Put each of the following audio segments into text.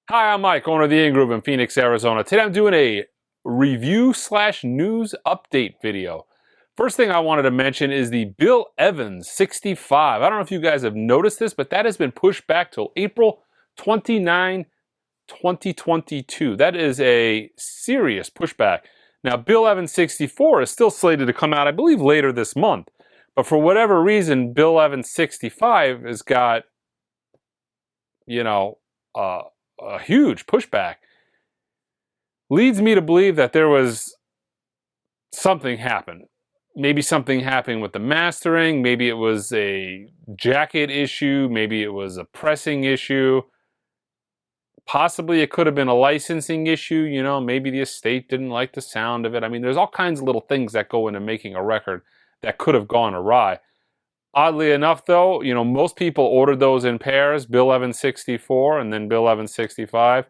Hi, I'm Mike, owner of the In-Group in Phoenix, Arizona. Today I'm doing a review/news update video. First thing I wanted to mention is the Bill Evans 65. I don't know if you guys have noticed this, but that has been pushed back till April 29, 2022. That is a serious pushback. Now, Bill Evans 64 is still slated to come out, I believe, later this month. But for whatever reason, Bill Evans 65 has got, you know, a huge pushback. Leads me to believe that there was something happened. Maybe something happened with the mastering. Maybe it was a jacket issue. Maybe it was a pressing issue. Possibly it could have been a licensing issue. You know, maybe the estate didn't like the sound of it. I mean, there's all kinds of little things that go into making a record that could have gone awry. Oddly enough, though, you know, most people ordered those in pairs, Bill Evans 64 and then Bill Evans 65.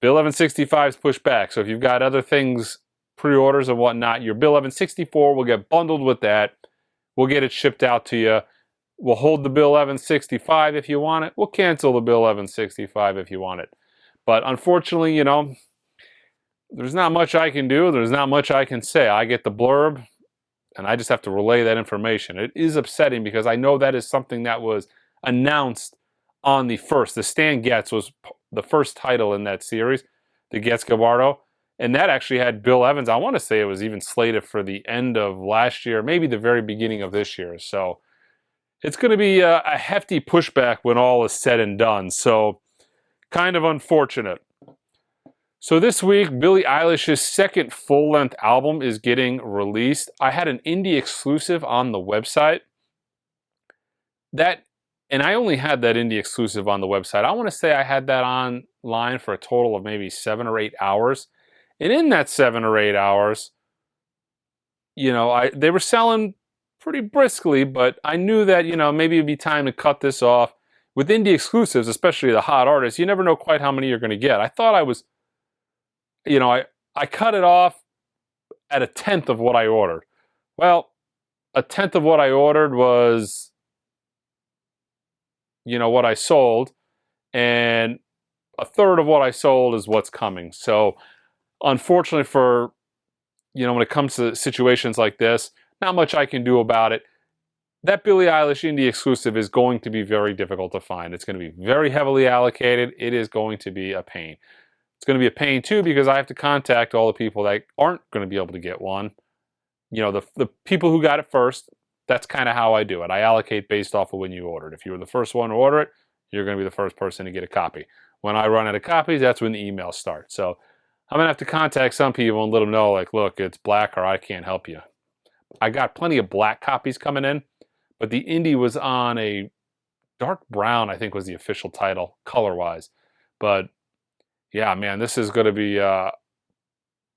Bill Evans 65 is pushed back, so if you've got other things, pre-orders and whatnot, your Bill Evans 64 will get bundled with that. We'll get it shipped out to you. We'll hold the Bill Evans 65 if you want it. We'll cancel the Bill Evans 65 if you want it. But unfortunately, you know, there's not much I can do. There's not much I can say. I get the blurb, and I just have to relay that information. It is upsetting because I know that is something that was announced on the first. The Stan Getz was the first title in that series, the Getz Gabardo, and that actually had Bill Evans. I want to say it was even slated for the end of last year, maybe the very beginning of this year. So it's going to be a hefty pushback when all is said and done. So kind of unfortunate. So this week, Billie Eilish's second full-length album is getting released. I had an indie exclusive on the website. And I only had that indie exclusive on the website. I want to say I had that online for a total of maybe 7 or 8 hours. And in that 7 or 8 hours, you know, they were selling pretty briskly, but I knew that, you know, maybe it'd be time to cut this off. With indie exclusives, especially the hot artists, you never know quite how many you're going to get. I thought I was, you know, I cut it off at 1/10 of what I ordered. Well, 1/10 of what I ordered was, you know, what I sold, and 1/3 of what I sold is what's coming. So unfortunately for, you know, when it comes to situations like this, not much I can do about it. That Billie Eilish indie exclusive is going to be very difficult to find. It's going to be very heavily allocated. It is going to be a pain. It's going to be a pain too because I have to contact all the people that aren't going to be able to get one. You know, the people who got it first, that's kind of how I do it. I allocate based off of when you ordered. If you were the first one to order it, you're going to be the first person to get a copy. When I run out of copies, that's when the emails start. So I'm going to have to contact some people and let them know, like, look, it's black or I can't help you. I got plenty of black copies coming in, but the indie was on a dark brown, I think was the official title, color-wise. But yeah, man, this is going to be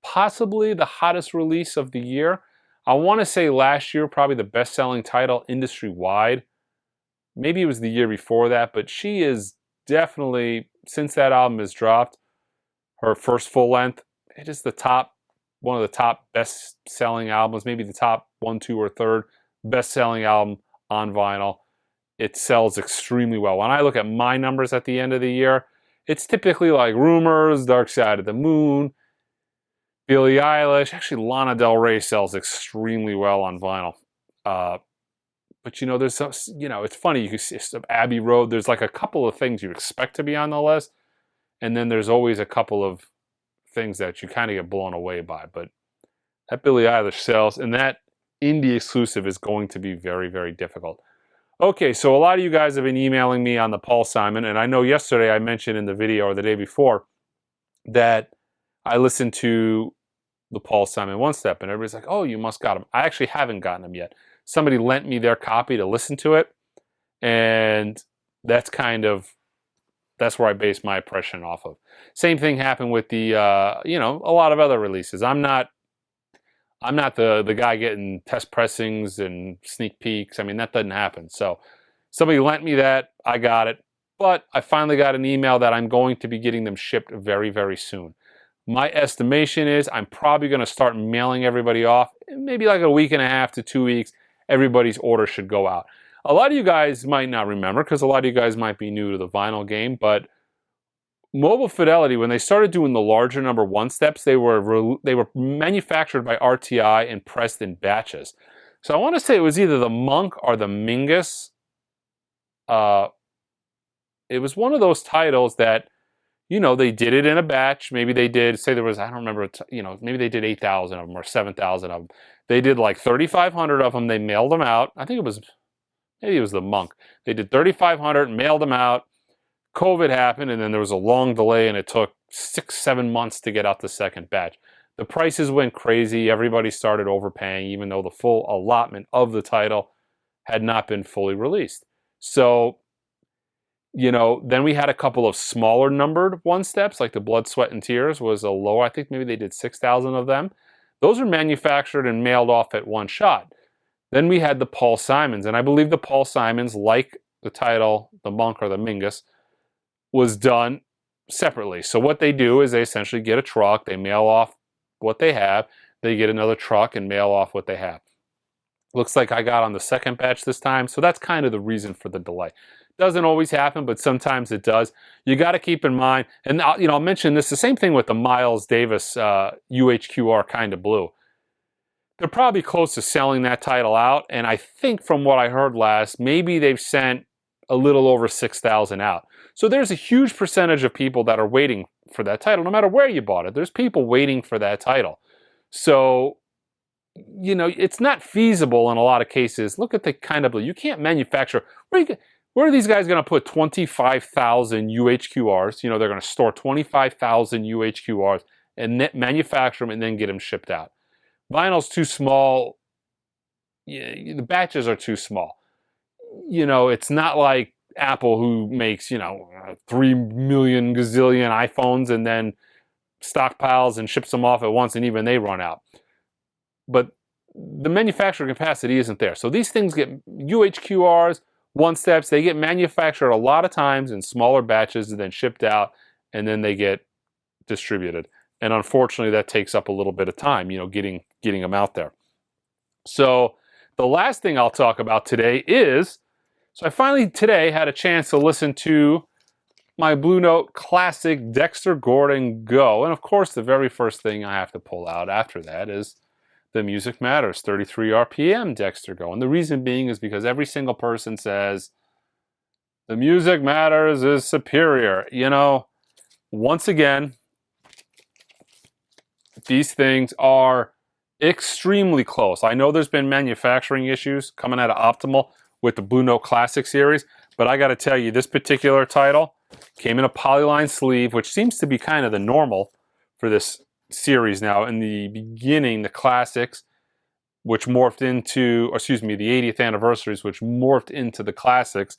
possibly the hottest release of the year. I want to say last year, probably the best-selling title industry-wide. Maybe it was the year before that, but she is definitely, since that album has dropped, her first full length, it is one of the top best-selling albums, maybe the top 1, 2, or 3rd best-selling album on vinyl. It sells extremely well. When I look at my numbers at the end of the year, it's typically like Rumors, Dark Side of the Moon, Billie Eilish. Actually, Lana Del Rey sells extremely well on vinyl. But, you know, there's some, you know, it's funny. You can see Abbey Road. There's like a couple of things you expect to be on the list. And then there's always a couple of things that you kind of get blown away by. But that Billie Eilish sells. And that indie exclusive is going to be very, very difficult. Okay, so a lot of you guys have been emailing me on the Paul Simon, and I know yesterday I mentioned in the video or the day before that I listened to the Paul Simon One Step, and everybody's like, oh, you must got him. I actually haven't gotten them yet. Somebody lent me their copy to listen to it, and that's where I base my impression off of. Same thing happened with the, you know, a lot of other releases. I'm not the guy getting test pressings and sneak peeks. I mean, that doesn't happen. So somebody lent me that. I got it. But I finally got an email that I'm going to be getting them shipped very, very soon. My estimation is I'm probably going to start mailing everybody off. Maybe like a week and a half to 2 weeks, everybody's order should go out. A lot of you guys might not remember because a lot of you guys might be new to the vinyl game, but Mobile Fidelity, when they started doing the larger number one steps, they were manufactured by RTI and pressed in batches. So I want to say it was either the Monk or the Mingus. It was one of those titles that, they did it in a batch. Maybe they did, say there was, I don't remember, maybe they did 8,000 of them or 7,000 of them. They did like 3,500 of them. They mailed them out. I think maybe it was the Monk. They did 3,500, mailed them out. COVID happened, and then there was a long delay, and it took 6-7 months to get out the second batch. The prices went crazy. Everybody started overpaying, even though the full allotment of the title had not been fully released. So, then we had a couple of smaller numbered one steps, like the Blood, Sweat, and Tears was a lower. I think maybe they did 6,000 of them. Those are manufactured and mailed off at one shot. Then we had the Paul Simons, and I believe the Paul Simons, like the title, the Monk or the Mingus, was done separately. So what they do is they essentially get a truck, they mail off what they have, they get another truck and mail off what they have. Looks like I got on the second batch this time, so that's kind of the reason for the delay. Doesn't always happen, but sometimes it does. You got to keep in mind, and I'll mention this, the same thing with the Miles Davis UHQR Kind of Blue. They're probably close to selling that title out, and I think from what I heard last, maybe they've sent a little over 6,000 out. So there's a huge percentage of people that are waiting for that title, no matter where you bought it. There's people waiting for that title. So, it's not feasible in a lot of cases. Look at the Kind of Blue. You can't manufacture. Where are these guys going to put 25,000 UHQRs? They're going to store 25,000 UHQRs and manufacture them and then get them shipped out. Vinyl's too small. The batches are too small. It's not like Apple, who makes 3 million gazillion iPhones and then stockpiles and ships them off at once, and even they run out. But the manufacturing capacity isn't there. So these things get UHQRs, one steps, they get manufactured a lot of times in smaller batches and then shipped out, and then they get distributed. And unfortunately, that takes up a little bit of time, getting them out there. So the last thing I'll talk about today is, so I finally today had a chance to listen to my Blue Note classic Dexter Gordon Go. And of course, the very first thing I have to pull out after that is the Music Matters 33 RPM Dexter Go. And the reason being is because every single person says the Music Matters is superior. Once again, these things are extremely close. I know there's been manufacturing issues coming out of Optimal with the Blue Note Classic series, but I got to tell you, this particular title came in a polyline sleeve, which seems to be kind of the normal for this series now. In the beginning, the Classics, which morphed into, the 80th anniversaries, which morphed into the Classics,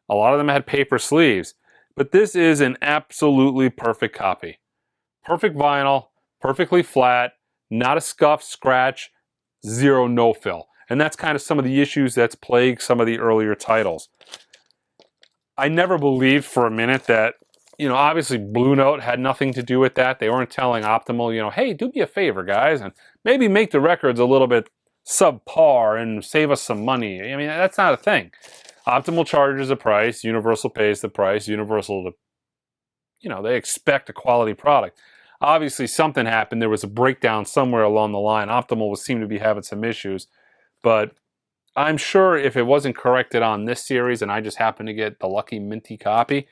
a lot of them had paper sleeves, but this is an absolutely perfect copy. Perfect vinyl, perfectly flat, not a scuff, scratch, zero no-fill. And that's kind of some of the issues that's plagued some of the earlier titles. I never believed for a minute that, obviously Blue Note had nothing to do with that. They weren't telling Optimal, hey, do me a favor, guys, and maybe make the records a little bit subpar and save us some money. I mean, that's not a thing. Optimal charges a price, Universal pays the price, Universal, they expect a quality product. Obviously, something happened. There was a breakdown somewhere along the line. Optimal seemed to be having some issues. But I'm sure if it wasn't corrected on this series and I just happened to get the lucky minty copy,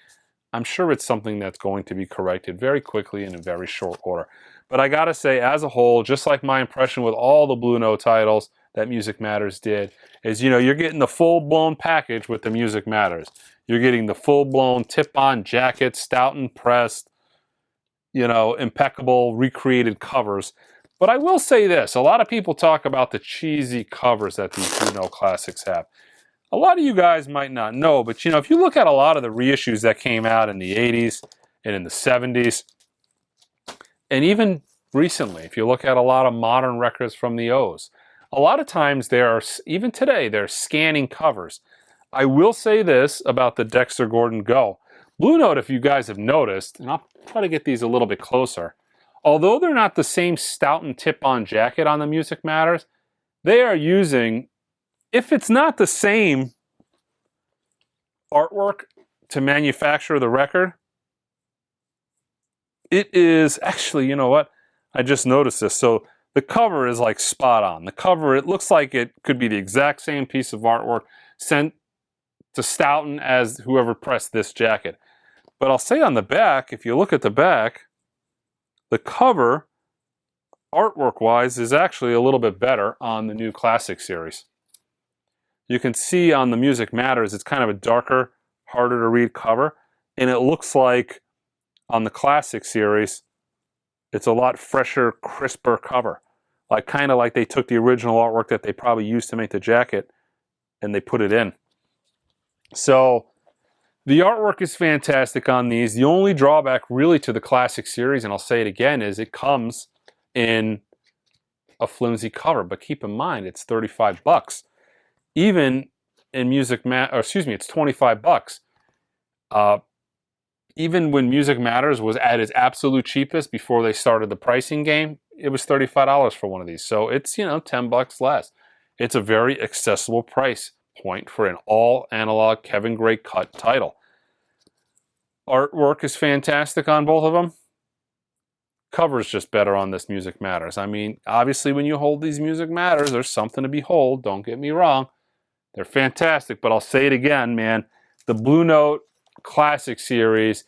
I'm sure it's something that's going to be corrected very quickly and in very short order. But I gotta say, as a whole, just like my impression with all the Blue Note titles that Music Matters did, is you're getting the full-blown package with the Music Matters. You're getting the full-blown tip-on jacket, stout and pressed, impeccable recreated covers. But I will say this, a lot of people talk about the cheesy covers that these Blue Note Classics have. A lot of you guys might not know, but if you look at a lot of the reissues that came out in the 80s and in the 70s, and even recently, if you look at a lot of modern records from the O's, a lot of times even today, they're scanning covers. I will say this about the Dexter Gordon Go. Blue Note, if you guys have noticed, and I'll try to get these a little bit closer, although they're not the same stout and tip-on jacket on the Music Matters, they are using, if it's not the same artwork to manufacture the record, It is actually, you know what? I just noticed this. So the cover is like spot on. The cover, it looks like it could be the exact same piece of artwork sent to Stoughton as whoever pressed this jacket. But I'll say on the back, if you look at the back, the cover, artwork-wise, is actually a little bit better on the new Classic series. You can see on the Music Matters, it's kind of a darker, harder to read cover, and it looks like on the Classic series, it's a lot fresher, crisper cover. Like kind of like they took the original artwork that they probably used to make the jacket and they put it in. So the artwork is fantastic on these. The only drawback really to the Classic series, and I'll say it again, is it comes in a flimsy cover. But keep in mind, it's 35 bucks. Even in it's 25 bucks. Even when Music Matters was at its absolute cheapest before they started the pricing game, it was $35 for one of these. So it's, 10 bucks less. It's a very accessible price point for an all analog Kevin Gray cut title. Artwork is fantastic on both of them. Cover's just better on this Music Matters. I mean, obviously when you hold these Music Matters, there's something to behold. Don't get me wrong. They're fantastic, but I'll say it again, man. The Blue Note Classic series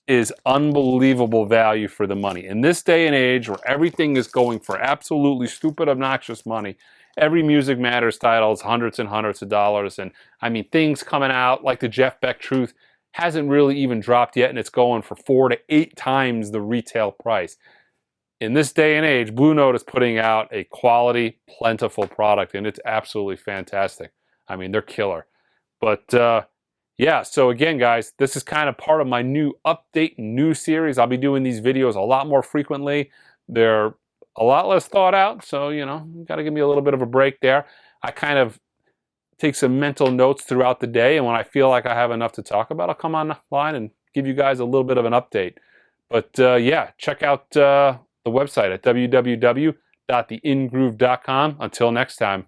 is unbelievable value for the money. In this day and age where everything is going for absolutely stupid, obnoxious money, every Music Matters title is hundreds and hundreds of dollars. And I mean, things coming out like the Jeff Beck Truth hasn't really even dropped yet, and it's going for 4 to 8 times the retail price. In this day and age, Blue Note is putting out a quality, plentiful product, and it's absolutely fantastic. I mean, they're killer. But yeah, so again, guys, this is kind of part of my new update, new series. I'll be doing these videos a lot more frequently. They're a lot less thought out, so, you got to give me a little bit of a break there. I kind of take some mental notes throughout the day, and when I feel like I have enough to talk about, I'll come online and give you guys a little bit of an update. But yeah, check out the website at www.theingroove.com. Until next time.